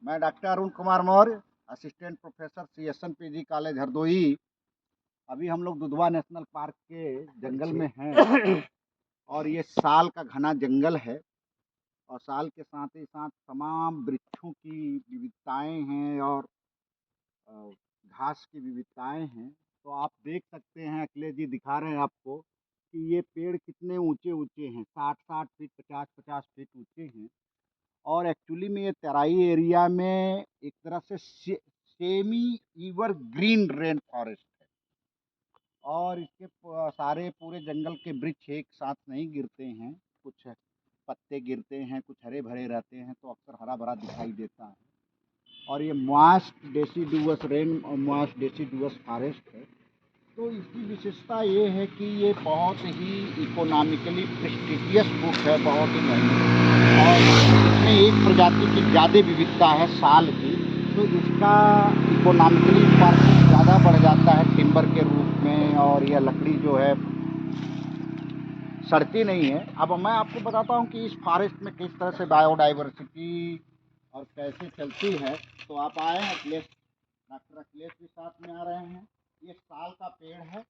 मैं doctor Arun Kumar Maurya, assistant professor CSN PG college Hardoi. अभी हम लोग दुधवा नेशनल पार्क के जंगल में हैं और ये साल का घना जंगल है और साल के साथ ही साथ तमाम वृक्षों की विविधताएं हैं और अ, घास की विविधताएं हैं। तो आप देख सकते हैं, अखिलेश जी दिखा रहे हैं आपको कि ये पेड़ कितने ऊंचे ऊंचे हैं, 60-60 फीट, 50-50 फीट ऊंचे हैं। और एक्चुअली में ये तराई एरिया में एक तरह से सेमी ईवर ग्रीन रेन फॉरेस्ट है और इसके सारे पूरे जंगल के वृक्ष एक साथ नहीं गिरते हैं। कुछ पत्ते गिरते हैं, कुछ हरे भरे रहते हैं, तो अक्सर हरा भरा दिखाई देता है। और ये मॉइस्ट डेसिडुअस रेन और मॉइस्ट डेसिडुअस फॉरेस्ट है। तो इसकी विशेषता ये है कि ये बहुत ही इकोनॉमिकली प्रेस्टिजियस बुक है, बहुत ही महंगी, और इसमें एक प्रजाति की ज़्यादा विविधता है साल की, तो इसका इकोनॉमिकली इम्पोर्टेंस ज़्यादा बढ़ जाता है टिम्बर के रूप में। और यह लकड़ी जो है सड़ती नहीं है। अब मैं आपको बताता हूँ कि इस फॉरेस्ट में किस तरह से बायोडाइवर्सिटी और कैसे चलती है। तो आप आए हैं, अखिलेश, डॉक्टर अखिलेश भी साथ में आ रहे हैं। ये साल का पेड़ है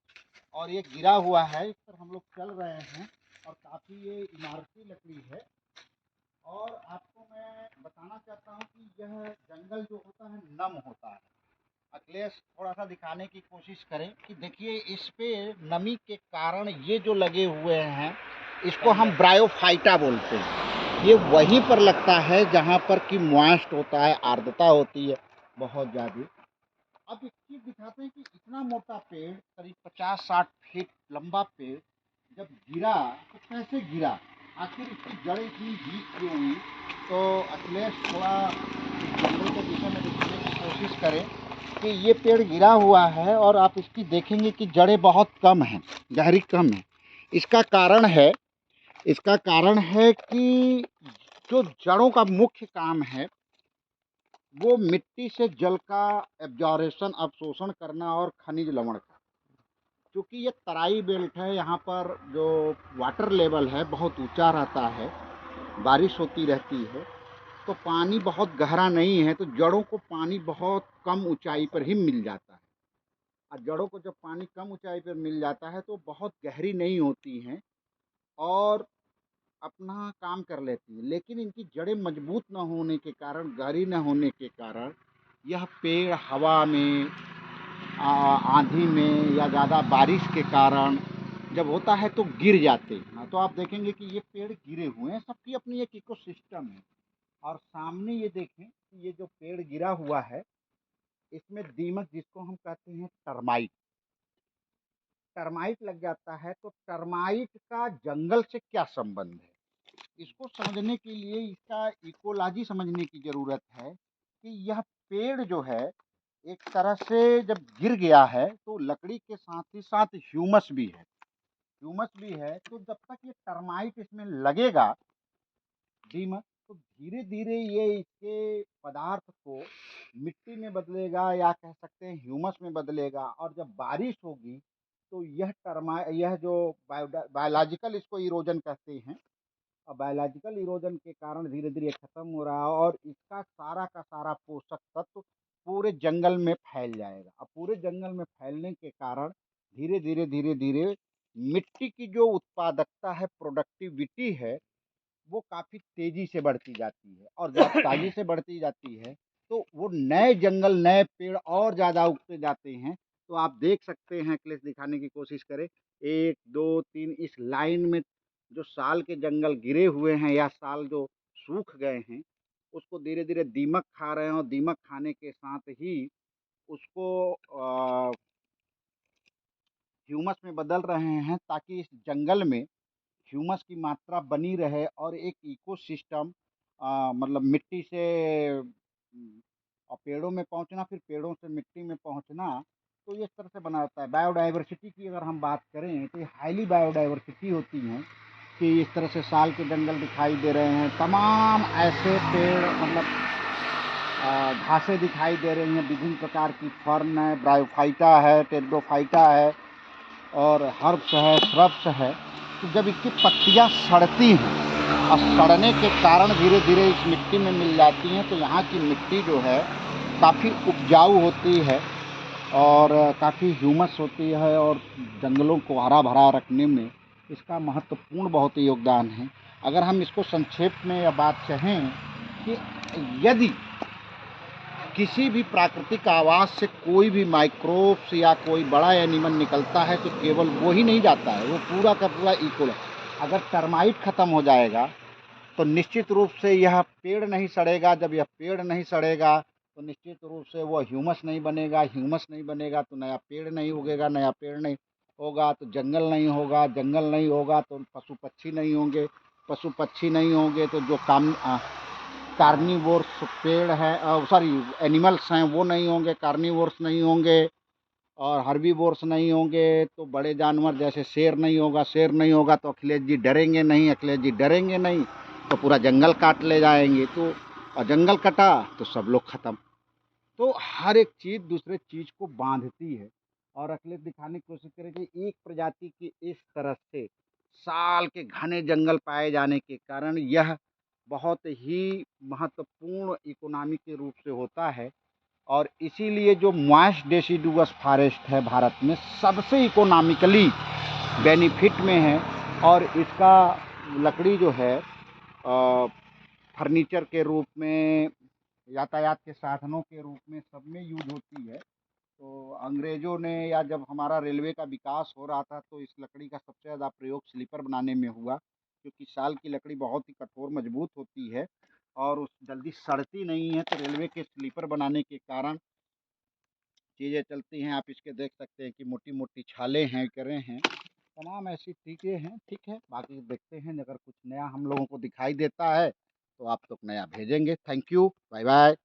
और ये गिरा हुआ है, इस पर हम लोग चल रहे हैं और काफ़ी ये इमारती लकड़ी है। और आपको मैं बताना चाहता हूँ कि यह जंगल जो होता है नम होता है। अखिलेश, थोड़ा सा दिखाने की कोशिश करें कि देखिए इस पे नमी के कारण ये जो लगे हुए हैं, इसको हम ब्रायोफाइटा बोलते हैं। ये वहीं पर लगता है जहाँ पर कि मॉइस्ट होता है, आर्द्रता होती है बहुत ज़्यादा। अब एक चीज़ दिखाते हैं कि इतना मोटा पेड़, करीब 50-60 फीट लंबा पेड़, जब गिरा तो कैसे गिरा, आखिर इसकी जड़ें इतनी वीक क्यों हुई। तो अखिलेश थोड़ा इस जंगल के विषय में दिखाने की कोशिश करें कि ये पेड़ गिरा हुआ है और आप इसकी देखेंगे कि जड़ें बहुत कम हैं, गहरी कम है। इसका कारण है कि जो जड़ों का मुख्य काम है वो मिट्टी से जल का एब्जॉर्प्शन, अवशोषण करना और खनिज लवण का। क्योंकि ये तराई बेल्ट है, यहाँ पर जो वाटर लेवल है बहुत ऊंचा रहता है, बारिश होती रहती है, तो पानी बहुत गहरा नहीं है, तो जड़ों को पानी बहुत कम ऊंचाई पर ही मिल जाता है। और जड़ों को जब पानी कम ऊंचाई पर मिल जाता है तो बहुत गहरी नहीं होती हैं और अपना काम कर लेती है। लेकिन इनकी जड़ें मजबूत न होने के कारण, गहरी न होने के कारण, यह पेड़ हवा में, आंधी में या ज़्यादा बारिश के कारण जब होता है तो गिर जाते हैं। तो आप देखेंगे कि ये पेड़ गिरे हुए हैं, सबकी अपनी एक इकोसिस्टम है। और सामने ये देखें कि ये जो पेड़ गिरा हुआ है, इसमें दीमक, जिसको हम कहते हैं टर्माइट, टर्माइट लग जाता है। तो टर्माइट का जंगल से क्या संबंध है, इसको समझने के लिए इसका इकोलॉजी समझने की ज़रूरत है कि यह पेड़ जो है एक तरह से जब गिर गया है तो लकड़ी के साथ ही साथ ह्यूमस भी है, ह्यूमस भी है। तो जब तक ये टर्माइट इसमें लगेगा, दीमक, तो धीरे धीरे ये इसके पदार्थ को मिट्टी में बदलेगा या कह सकते हैं ह्यूमस में बदलेगा। और जब बारिश होगी तो यह जो बायोलॉजिकल, इसको इरोजन कहते हैं, और बायोलॉजिकल इरोजन के कारण धीरे धीरे खत्म हो रहा है और इसका सारा का सारा पोषक तत्व पूरे जंगल में फैल जाएगा। अब पूरे जंगल में फैलने के कारण धीरे धीरे धीरे धीरे मिट्टी की जो उत्पादकता है, प्रोडक्टिविटी है, वो काफ़ी तेज़ी से बढ़ती जाती है। और जब तेज़ी से बढ़ती जाती है तो वो नए जंगल, नए पेड़ और ज़्यादा उगते जाते हैं। तो आप देख सकते हैं, अखिलेश दिखाने की कोशिश करें, 1 2 3 इस लाइन में जो साल के जंगल गिरे हुए हैं या साल जो सूख गए हैं, उसको धीरे धीरे दीमक खा रहे हैं और दीमक खाने के साथ ही उसको ह्यूमस में बदल रहे हैं, ताकि इस जंगल में ह्यूमस की मात्रा बनी रहे और एक इकोसिस्टम, मतलब मिट्टी से और पेड़ों में पहुंचना, फिर पेड़ों से मिट्टी में पहुंचना, तो ये इस तरह से बना रहता है। बायोडाइवर्सिटी की अगर हम बात करें तो ये हाईली बायोडाइवर्सिटी होती हैं कि इस तरह से साल के जंगल दिखाई दे रहे हैं, तमाम ऐसे पेड़, मतलब घासें दिखाई दे रही हैं, विभिन्न प्रकार की फर्न है, ब्रायोफाइटा है, टेरिडोफाइटा है और हर्ब्स है, श्रब्स है। तो जब इसकी पत्तियां सड़ती हैं और सड़ने के कारण धीरे धीरे इस मिट्टी में मिल जाती हैं। तो यहाँ की मिट्टी जो है काफ़ी उपजाऊ होती है और काफ़ी ह्यूमस होती है और जंगलों को हरा भरा रखने में इसका महत्वपूर्ण बहुत योगदान है। अगर हम इसको संक्षेप में यह बात कहें कि यदि किसी भी प्राकृतिक आवास से कोई भी माइक्रोब्स या कोई बड़ा एनिमल निकलता है तो केवल वो ही नहीं जाता है, वो पूरा का पूरा इको है। अगर टर्माइट ख़त्म हो जाएगा तो निश्चित रूप से यह पेड़ नहीं सड़ेगा। जब यह पेड़ नहीं सड़ेगा तो निश्चित रूप से वो ह्यूमस नहीं बनेगा, ह्यूमस नहीं बनेगा तो नया पेड़ नहीं उगेगा, नया पेड़ नहीं होगा तो जंगल नहीं होगा, जंगल नहीं होगा तो पशु पक्षी नहीं होंगे, पशु पक्षी नहीं होंगे तो जो कार्निवोर्स पेड़ है सॉरी एनिमल्स हैं वो नहीं होंगे, कार्निवोर्स नहीं होंगे और हर्बीवोर्स नहीं होंगे तो बड़े जानवर जैसे शेर नहीं होगा, शेर नहीं होगा तो अखिलेश जी डरेंगे नहीं, अखिलेश जी डरेंगे नहीं तो पूरा जंगल काट ले जाएंगे। तो और जंगल कटा तो सब लोग ख़त्म। तो हर एक चीज़ दूसरे चीज़ को बांधती है और अखिलेश दिखाने की कोशिश करें कि एक प्रजाति की इस तरह से साल के घने जंगल पाए जाने के कारण यह बहुत ही महत्वपूर्ण इकोनॉमी के रूप से होता है और इसीलिए जो मॉइस्ट डेसिडुअस फॉरेस्ट है भारत में सबसे इकोनॉमिकली बेनिफिट में है और इसका लकड़ी जो है फर्नीचर के रूप में, यातायात के साधनों के रूप में सब में यूज होती है। तो अंग्रेज़ों ने या जब हमारा रेलवे का विकास हो रहा था तो इस लकड़ी का सबसे ज़्यादा प्रयोग स्लीपर बनाने में हुआ, क्योंकि साल की लकड़ी बहुत ही कठोर मजबूत होती है और उस जल्दी सड़ती नहीं है। तो रेलवे के स्लीपर बनाने के कारण चीज़ें चलती हैं। आप इसके देख सकते हैं कि मोटी मोटी छालें हैं, करें हैं, तमाम ऐसी चीज़ें हैं। ठीक है, बाकी देखते हैं अगर कुछ नया हम लोगों को दिखाई देता है तो आप तक नया भेजेंगे। Thank you, bye bye.